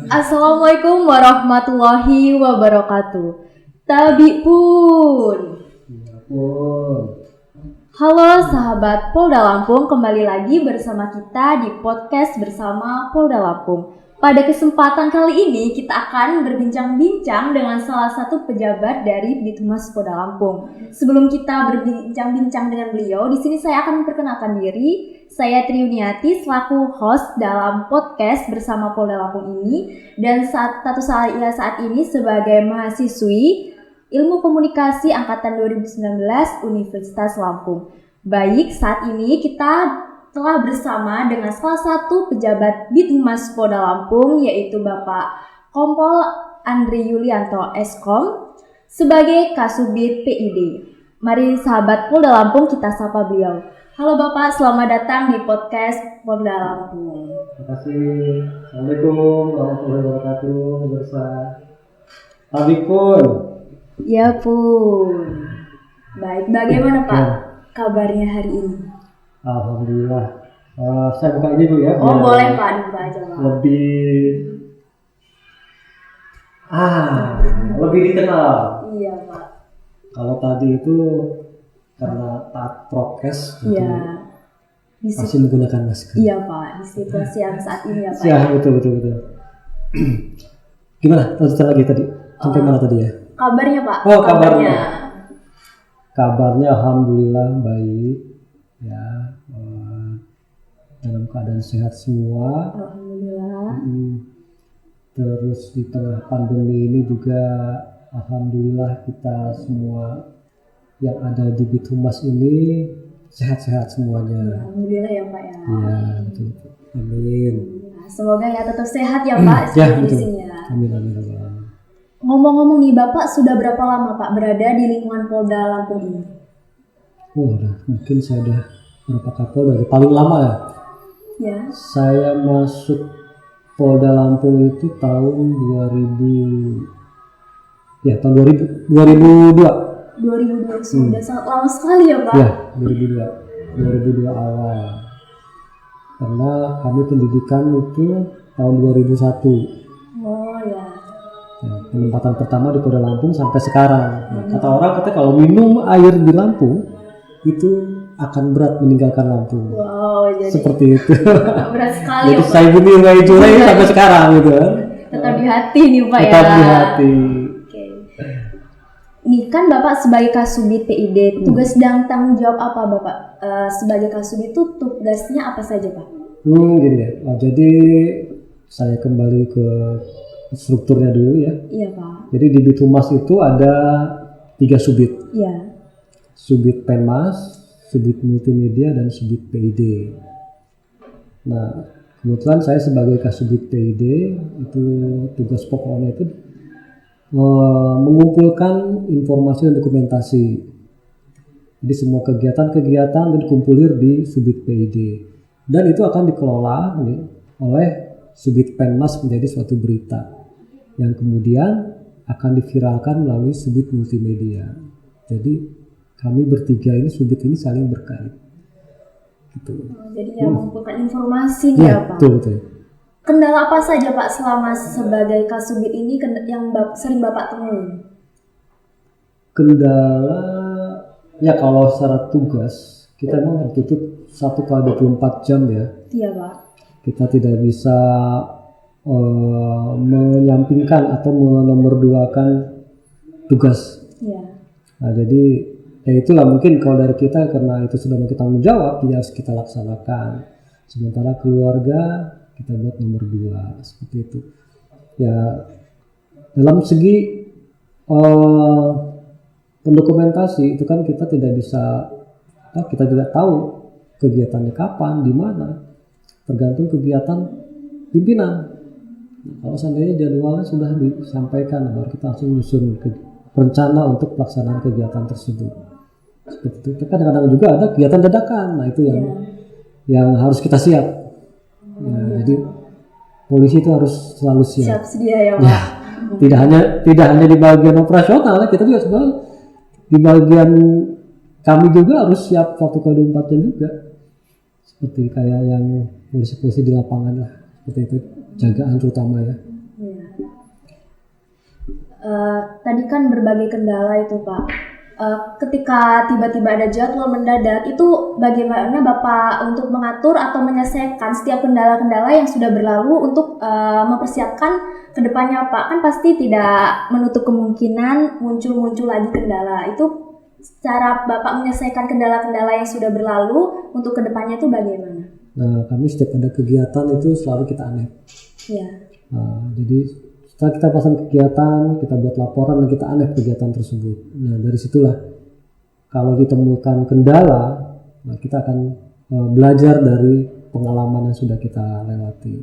Assalamualaikum warahmatullahi wabarakatuh. Tabi pun. Halo sahabat Polda Lampung, kembali lagi bersama kita di podcast bersama Polda Lampung. Pada kesempatan kali ini kita akan berbincang-bincang dengan salah satu pejabat dari Bithumas Polda Lampung. Sebelum kita berbincang-bincang dengan beliau, di sini saya akan memperkenalkan diri. Saya Triuniati selaku host dalam podcast bersama Polda Lampung ini, dan status saya saat ini sebagai mahasiswi Ilmu Komunikasi angkatan 2019 Universitas Lampung. Baik, saat ini kita telah bersama dengan salah satu pejabat Bithumas Polda Lampung, yaitu Bapak Kompol Andri Yulianto Eskom sebagai Kasubit PID. Mari sahabat Polda Lampung kita sapa beliau. Halo Bapak, selamat datang di podcast Polda Lampung. Terima kasih. Assalamualaikum warahmatullahi wabarakatuh. Bersama Tabi pun. Ya pun. Baik, bagaimana Pak kabarnya hari ini? Alhamdulillah. Saya buka ini dulu ya. Oh boleh Pak, dibuka aja Pak. Lebih dikenal. Iya Pak. Kalau tadi itu karena taat prokes, iya. masih menggunakan masker. Iya Pak, di situasi yang saat ini ya Pak. Ya betul. Gimana? Lanjutkan lagi tadi. Sampai mana tadi ya? Kabarnya Pak. Oh kabarnya alhamdulillah baik ya, dalam keadaan sehat semua. Alhamdulillah. Terus di tengah pandemi ini juga alhamdulillah kita semua yang ada di Bithumas ini sehat-sehat semuanya. Alhamdulillah ya Pak ya. Iya betul. Amin. Semoga ya tetap sehat ya Pak. Ya betul. Amin. Ngomong-ngomong nih, Bapak sudah berapa lama Pak berada di lingkungan Polda Lampung ini? Mungkin saya udah berapa Kapolda, paling lama ya. Ya. Saya masuk Polda Lampung itu tahun 2002. 2002 sudah sangat lama sekali ya Pak? Ya, 2002 awal. Karena kami pendidikan itu tahun 2001. Oh ya. Penempatan pertama di Polda Lampung sampai sekarang. Kata orang kalau minum air di Lampung itu akan berat meninggalkan Lampung. Wow, jadi seperti itu. Berat sekali jadi ya Pak. saya bumi Rai Jurai sampai sekarang gitu kan. Tetap di hati nih Pak ya. Tetap di hati. Oke. Nih kan Bapak sebagai Kasubit PID, tugas dan tanggung jawab apa Bapak? Sebagai Kasubit itu tugasnya apa saja Pak? Gini ya. Jadi saya kembali ke strukturnya dulu ya. Iya Pak. Jadi di Bithumas itu ada 3 subit. Iya. Subit Penmas, subit multimedia, dan subit PID. Nah, kebetulan saya sebagai Kasubit PID itu tugas pokoknya itu mengumpulkan informasi dan dokumentasi. Jadi semua kegiatan dikumpulkan di subit PID, dan itu akan dikelola oleh subit Penmas menjadi suatu berita yang kemudian akan diviralkan melalui subit multimedia. Jadi kami bertiga ini subit ini saling berkait. Gitu. Jadi yang mengumpulkan informasi ya Pak. Betul. Kendala apa saja Pak selama sebagai Kasubit ini yang sering Bapak temui? Kendala ya kalau secara tugas kita memang tertutup 1x24 jam ya. Iya Pak. Kita tidak bisa menyampingkan atau menomorduakan tugas. Iya. Nah jadi ya itulah mungkin kalau dari kita karena itu sudah kita tanggung jawab ya harus kita laksanakan. Sementara keluarga kita buat nomor 2 seperti itu. Ya dalam segi pendokumentasi itu kan kita tidak bisa, kita tidak tahu kegiatannya kapan, di mana, tergantung kegiatan pimpinan. Kalau seandainya jadwalnya sudah disampaikan, baru kita langsung menyusun rencana untuk pelaksanaan kegiatan tersebut. Seperti itu. Tapi kadang-kadang juga ada kegiatan dadakan. Nah itu yang harus kita siap. Jadi polisi itu harus selalu siap. Siap sedia ya Pak. Tidak hanya di bagian operasional, kita juga sebenarnya di bagian kami juga harus siap 1x24 jam juga. Seperti kayak yang polisi-polisi di lapangan lah, seperti itu, jagaan terutama ya. Tadi kan berbagai kendala itu Pak. Ketika tiba-tiba ada jadwal mendadak, itu bagaimana Bapak untuk mengatur atau menyelesaikan setiap kendala-kendala yang sudah berlalu untuk mempersiapkan ke depannya Pak? Kan pasti tidak menutup kemungkinan muncul lagi kendala. Itu cara Bapak menyelesaikan kendala-kendala yang sudah berlalu untuk ke depannya itu bagaimana? Nah, kami setiap ada kegiatan itu selalu kita aneh. Iya. Jadi setelah kita pasang kegiatan, kita buat laporan dan kita aneh kegiatan tersebut. Nah, dari situlah kalau ditemukan kendala, nah kita akan belajar dari pengalaman yang sudah kita lewati.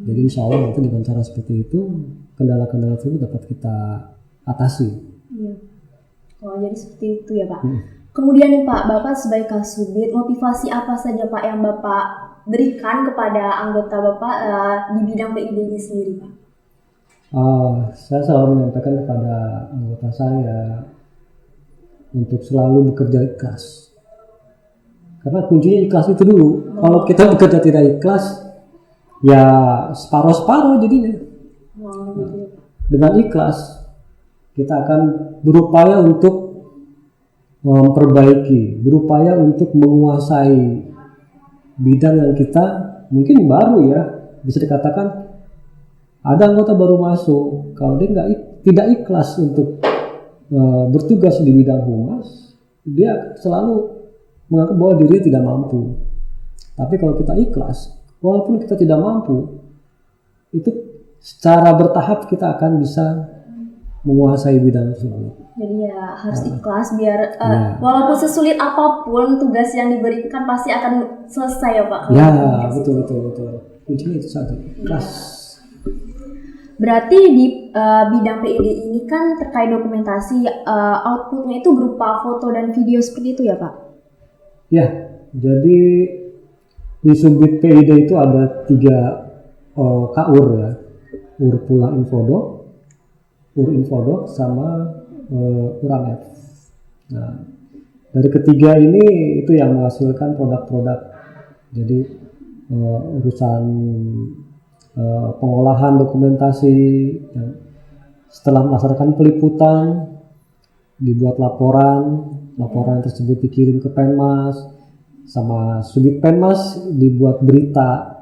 Jadi insya Allah nanti dengan cara seperti itu, kendala-kendala tersebut dapat kita atasi. Iya. Oh, jadi seperti itu ya Pak. Kemudian nih Pak, Bapak sebagai Kasubit, motivasi apa saja Pak yang Bapak berikan kepada anggota Bapak di bidang PID ini sendiri Pak? Saya selalu menyampaikan kepada anggota saya untuk selalu bekerja ikhlas. Karena kuncinya ikhlas itu dulu. Kalau kita bekerja tidak ikhlas, ya separuh-separuh jadinya. Dengan ikhlas, kita akan berupaya untuk memperbaiki, berupaya untuk menguasai bidang yang kita mungkin baru ya, bisa dikatakan ada anggota baru masuk, kalau dia tidak ikhlas untuk bertugas di bidang humas, dia selalu menganggap bahwa dirinya tidak mampu. Tapi kalau kita ikhlas, walaupun kita tidak mampu, itu secara bertahap kita akan bisa menguasai bidang tersebut. Jadi ya harus ikhlas biar walaupun sesulit apapun tugas yang diberikan pasti akan selesai ya Pak. Ya, betul. Kuncinya itu satu, ikhlas. Berarti di bidang PID ini kan terkait dokumentasi, outputnya itu berupa foto dan video seperti itu ya Pak? Ya, jadi di Subdit PID itu ada 3 KUR ya, UR Pula Infodoc, UR Infodoc sama URANEF. Nah, dari ketiga ini itu yang menghasilkan produk-produk. Jadi urusan pengolahan dokumentasi, setelah melaksanakan peliputan dibuat laporan tersebut dikirim ke Penmas, sama Subdit Penmas dibuat berita.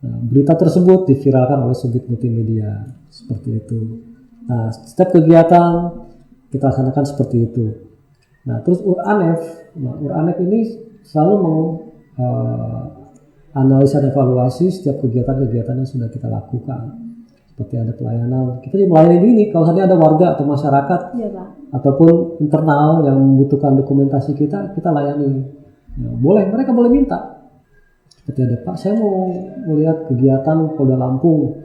Nah, berita tersebut diviralkan oleh Subdit Multimedia seperti itu. Nah, setiap kegiatan kita laksanakan seperti itu. Nah, terus URANEF ini selalu analisa dan evaluasi setiap kegiatan-kegiatan yang sudah kita lakukan. Seperti ada pelayanan, kita melayani ini kalau ada warga atau masyarakat ataupun internal yang membutuhkan dokumentasi kita layani. Ya, mereka boleh minta. Seperti ada Pak, saya mau melihat kegiatan Polda Lampung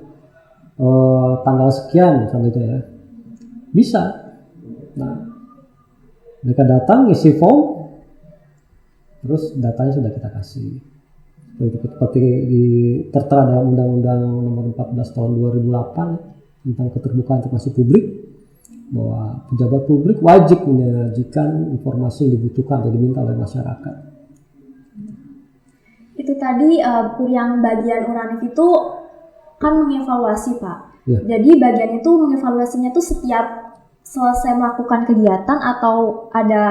tanggal sekian misalnya ya. Bisa. Nah, mereka datang isi form, terus datanya sudah kita kasih. Seperti tertera dalam Undang-Undang Nomor 14 Tahun 2008 tentang keterbukaan informasi publik, bahwa pejabat publik wajib menyajikan informasi yang dibutuhkan atau diminta oleh masyarakat. Itu tadi yang bagian URANEF itu kan mengevaluasi Pak. Ya. Jadi bagian itu mengevaluasinya itu setiap selesai melakukan kegiatan atau ada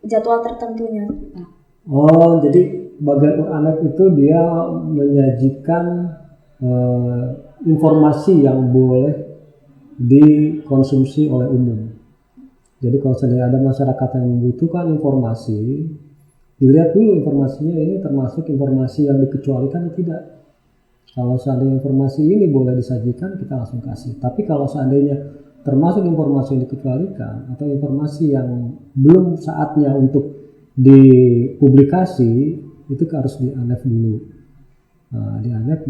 jadwal tertentunya Pak? Oh, jadi bagian URANEF itu dia menyajikan informasi yang boleh dikonsumsi oleh umum. Jadi kalau seandainya ada masyarakat yang membutuhkan informasi, dilihat dulu informasinya ini termasuk informasi yang dikecualikan atau tidak. Kalau seandainya informasi ini boleh disajikan, kita langsung kasih. Tapi kalau seandainya termasuk informasi yang dikecualikan atau informasi yang belum saatnya untuk dipublikasi, itu harus di-ANEF dulu. Di-ANEF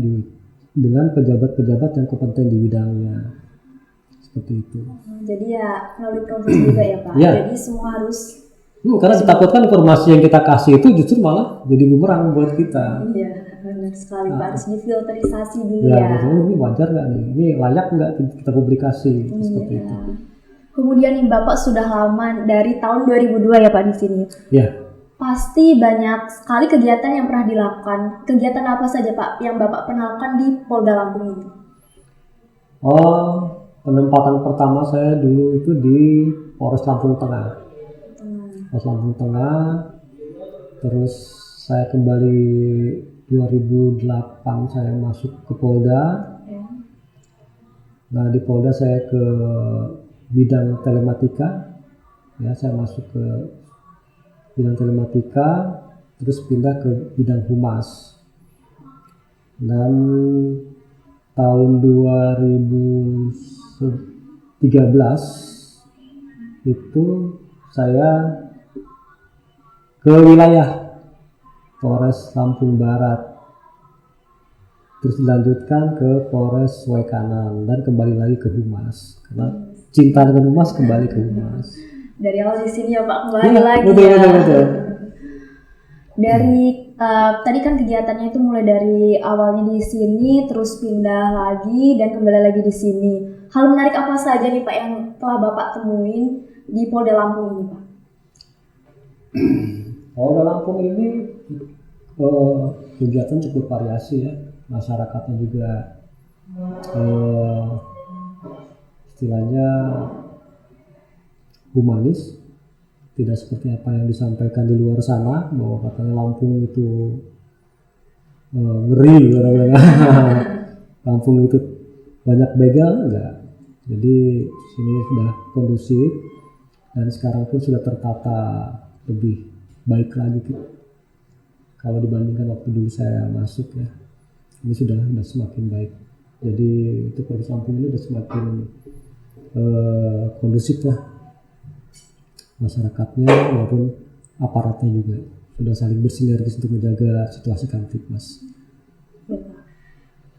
dengan pejabat-pejabat yang kompeten di bidangnya. Seperti itu. Jadi ya melalui proses juga ya Pak? Ya. Jadi semua harus... karena ditakutkan informasi yang kita kasih itu justru malah jadi bumerang buat kita. Iya, benar sekali Pak. Harus difilterisasi dulu ya. Ini wajar nggak nih? Ini layak nggak kita publikasi? Seperti itu. Kemudian nih Bapak sudah lama dari tahun 2002 ya Pak di sini. Iya. Pasti banyak sekali kegiatan yang pernah dilakukan. Kegiatan apa saja Pak yang Bapak pernah lakukan di Polda Lampung ini? penempatan pertama saya dulu itu di Polres Lampung Tengah. Polres Lampung Tengah, terus saya kembali 2008 saya masuk ke Polda. Nah di Polda saya ke bidang telematika, ya saya masuk ke bidang telematika, terus pindah ke bidang humas. Dan tahun 2013 itu saya ke wilayah Polres Lampung Barat, terus dilanjutkan ke Polres Waikanan dan kembali lagi ke humas karena cinta dengan humas, kembali ke humas. Dari awal di sini ya Pak, kembali lagi betul. Dari tadi kan kegiatannya itu mulai dari awalnya di sini, terus pindah lagi dan kembali lagi di sini. Hal menarik apa saja nih Pak yang telah Bapak temuin di Polda Lampung ini Pak? Polda Lampung ini kegiatan cukup variasi ya, masyarakatnya juga istilahnya humanis, tidak seperti apa yang disampaikan di luar sana bahwa katanya Lampung itu ngeri Lampung itu banyak begal, enggak. Jadi sini sudah kondusif dan sekarang pun sudah tertata lebih baik lagi kalau dibandingkan waktu dulu saya masuk ya. Ini sudah semakin baik. Jadi itu Polres Lampung ini sudah semakin kondusif lah, masyarakatnya maupun aparatnya juga sudah saling bersinergis untuk menjaga situasi Kamtibmas. Ya Pak,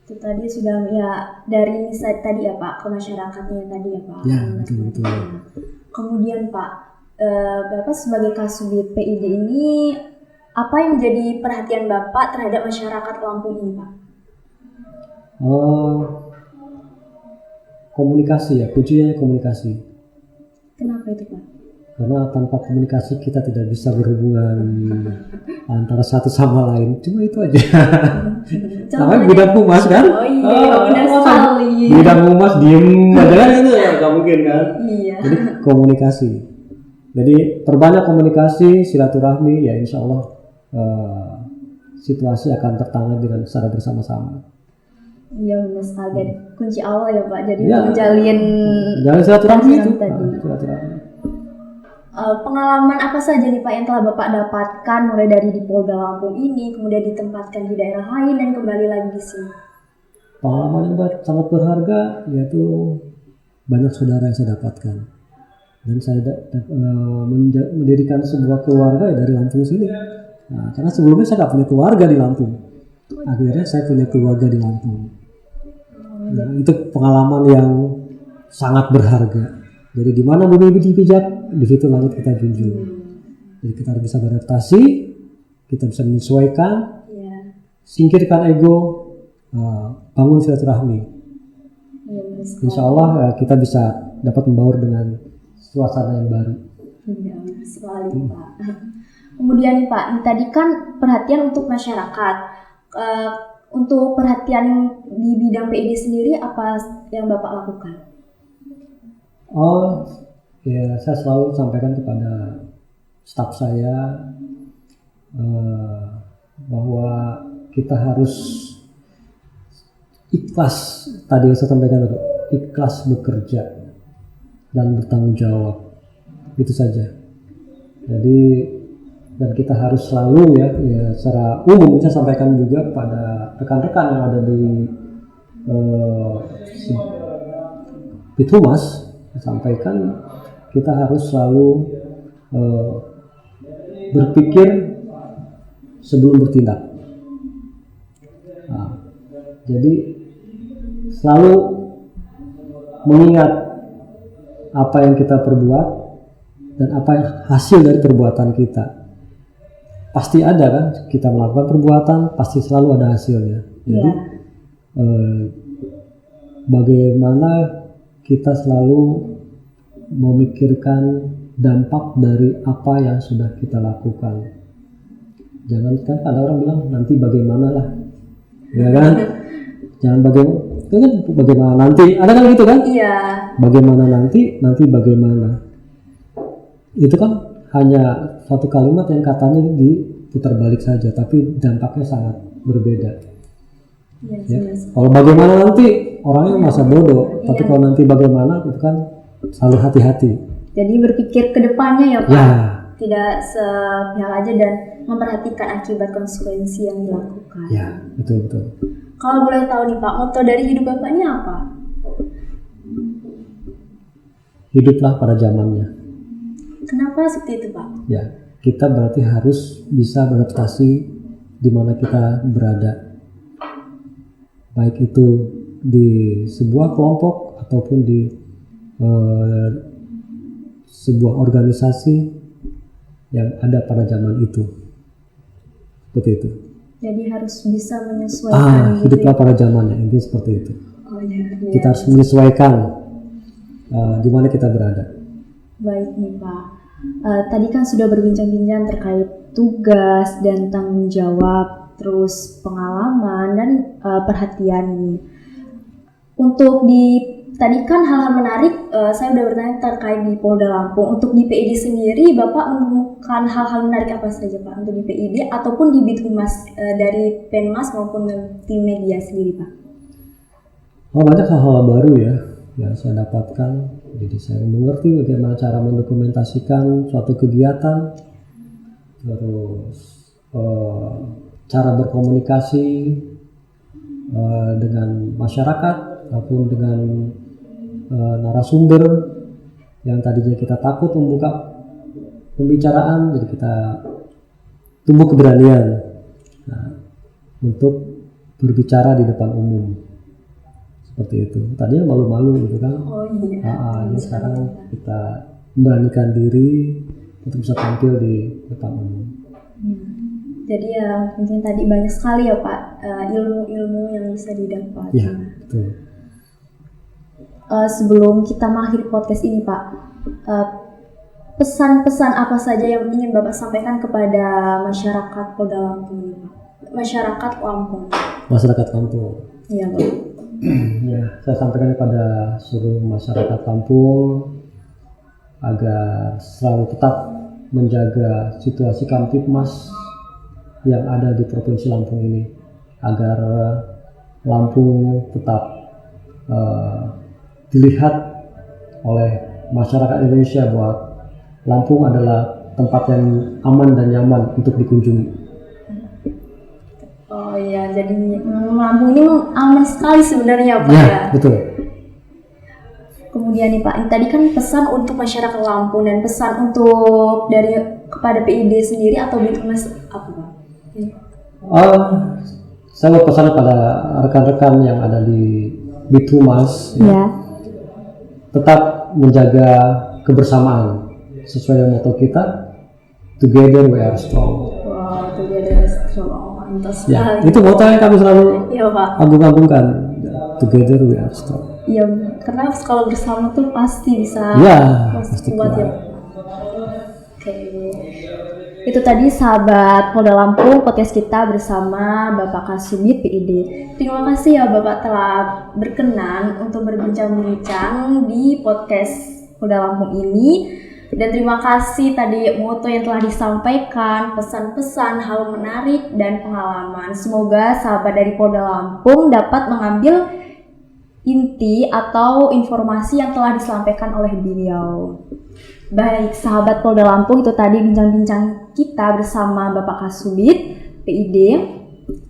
itu tadi sudah ya dari tadi ya Pak ke masyarakatnya tadi ya Pak. Ya betul. Kemudian Pak, Bapak sebagai Kasubit PID ini apa yang menjadi perhatian Bapak terhadap masyarakat Lampung ini Pak? Komunikasi ya, kuncinya komunikasi. Kenapa itu Pak? Karena tanpa komunikasi kita tidak bisa berhubungan antara satu sama lain. Cuma itu aja. Namanya bidang humas kan? Oh iya, benar sekali. Bidang humas diem aja kan itu ya, nggak mungkin kan? Iya. Jadi komunikasi. Jadi perbanyak komunikasi, silaturahmi, ya insya Allah situasi akan tertangani dengan secara bersama-sama. Iya benar sekali. Kunci awal ya Pak. Jadi menjalin silaturahmi itu. Silaturahmi. Pengalaman apa saja nih Pak yang telah Bapak dapatkan mulai dari di Polda Lampung ini, kemudian ditempatkan di daerah lain dan kembali lagi di sini? Pengalaman yang sangat berharga yaitu banyak saudara yang saya dapatkan, dan saya mendirikan sebuah keluarga dari Lampung sini. Nah, karena sebelumnya saya nggak punya keluarga di Lampung, akhirnya saya punya keluarga di Lampung. Nah, itu pengalaman yang sangat berharga. Jadi di mana bumi dipijak, di situ langit kita junjung. Jadi kita harus bisa beradaptasi, kita bisa menyesuaikan, singkirkan ego, bangun silaturahmi. Insya Allah kita bisa dapat membaur dengan suasana yang baru. Iya, sekali Pak. Kemudian Pak, tadi kan perhatian untuk masyarakat. Untuk perhatian di bidang PID sendiri apa yang Bapak lakukan? Ya saya selalu sampaikan kepada staf saya bahwa kita harus ikhlas, tadi yang saya sampaikan, ikhlas bekerja dan bertanggung jawab, itu saja. Jadi dan kita harus selalu ya secara umum saya sampaikan juga kepada rekan-rekan yang ada di Bithumas, sampaikan kita harus selalu berpikir sebelum bertindak. Nah, jadi selalu mengingat apa yang kita perbuat dan apa yang hasil dari perbuatan kita. Pasti ada kan, kita melakukan perbuatan pasti selalu ada hasilnya. Jadi bagaimana kita selalu memikirkan dampak dari apa yang sudah kita lakukan. Jangan kan ada orang bilang nanti bagaimana lah, ya kan? Jangan bagaimana. Itu kan bagaimana nanti, ada kan gitu kan? Iya. Bagaimana nanti bagaimana. Itu kan hanya satu kalimat yang katanya diputar balik saja, tapi dampaknya sangat berbeda. Iya, Ya. jelas. Kalau bagaimana nanti orangnya masa bodoh, tapi kalau nanti bagaimana itu kan selalu hati-hati. Jadi berpikir ke depannya ya Pak. Ya, Tidak sepihak aja dan memperhatikan akibat konsekuensi yang dilakukan. ya, betul. Kalau boleh tahu nih Pak, moto dari hidup Bapak ini apa? Hiduplah pada zamannya. Kenapa seperti itu Pak? Ya, kita berarti harus bisa beradaptasi di mana kita berada. Baik itu di sebuah kelompok ataupun di sebuah organisasi yang ada pada zaman itu. Seperti itu. Jadi harus bisa menyesuaikan gitu. Hiduplah pada zamannya, intinya seperti itu. Oh iya. Kita harus menyesuaikan di mana kita berada. Baik nih Pak. Tadi kan sudah berbincang-bincang terkait tugas dan tanggung jawab, terus pengalaman dan perhatian nih. Untuk tadi kan hal-hal menarik, saya udah bertanya terkait di Polda Lampung. Untuk di PID sendiri, Bapak menemukan hal-hal menarik apa saja Pak untuk di PID ataupun di Bithumas dari Penmas maupun tim media sendiri Pak? Banyak hal-hal baru ya yang saya dapatkan. Jadi saya mengerti bagaimana cara mendokumentasikan suatu kegiatan, terus cara berkomunikasi dengan masyarakat ataupun dengan narasumber yang tadinya kita takut membuka pembicaraan, jadi kita tumbuh keberanian untuk berbicara di depan umum seperti itu. Tadinya malu-malu gitu kan. Oh iya. Ini sekarang kita memberanikan diri untuk bisa tampil di depan umum. Jadi ya mungkin tadi banyak sekali ya Pak ilmu-ilmu yang bisa didapat. Ya, betul. Sebelum kita mengakhiri podcast ini Pak, pesan-pesan apa saja yang ingin Bapak sampaikan kepada masyarakat Polda Lampung ini Pak? Masyarakat Lampung. Masyarakat Lampung. Iya Pak. Ya, saya sampaikan kepada seluruh masyarakat Lampung agar selalu tetap menjaga situasi Kamtipmas yang ada di Provinsi Lampung ini, agar Lampung tetap dilihat oleh masyarakat Indonesia bahwa Lampung adalah tempat yang aman dan nyaman untuk dikunjungi. Oh iya, jadi Lampung ini aman sekali sebenarnya Pak ya. Betul. Kemudian nih Pak, ini tadi kan pesan untuk masyarakat Lampung dan pesan untuk kepada PID sendiri atau Bithumas apa Pak? Saya mau pesan pada rekan-rekan yang ada di Bithumas ya. Tetap menjaga kebersamaan sesuai dengan motto kita, together we are strong. Wow, together we are strong. Mantap sekali. Itu motto yang kami selalu agung-agungkan, together we are strong. Iya, karena kalau bersama tuh pasti bisa pasti kuat ya. Oke. Itu tadi sahabat Polda Lampung, podcast kita bersama Bapak Kasubit PID. Terima kasih ya Bapak telah berkenan untuk berbincang-bincang di podcast Polda Lampung ini. Dan terima kasih tadi moto yang telah disampaikan, pesan-pesan, hal menarik, dan pengalaman. Semoga sahabat dari Polda Lampung dapat mengambil inti atau informasi yang telah disampaikan oleh beliau. Baik, sahabat Polda Lampung, itu tadi bincang-bincang kita bersama Bapak Kasubit PID.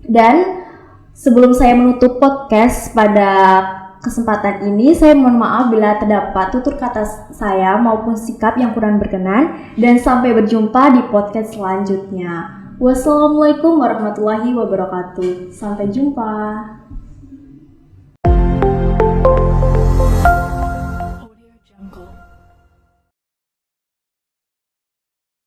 Dan sebelum saya menutup podcast pada kesempatan ini, saya mohon maaf bila terdapat tutur kata saya maupun sikap yang kurang berkenan, dan sampai berjumpa di podcast selanjutnya. Wassalamualaikum warahmatullahi wabarakatuh. Sampai jumpa.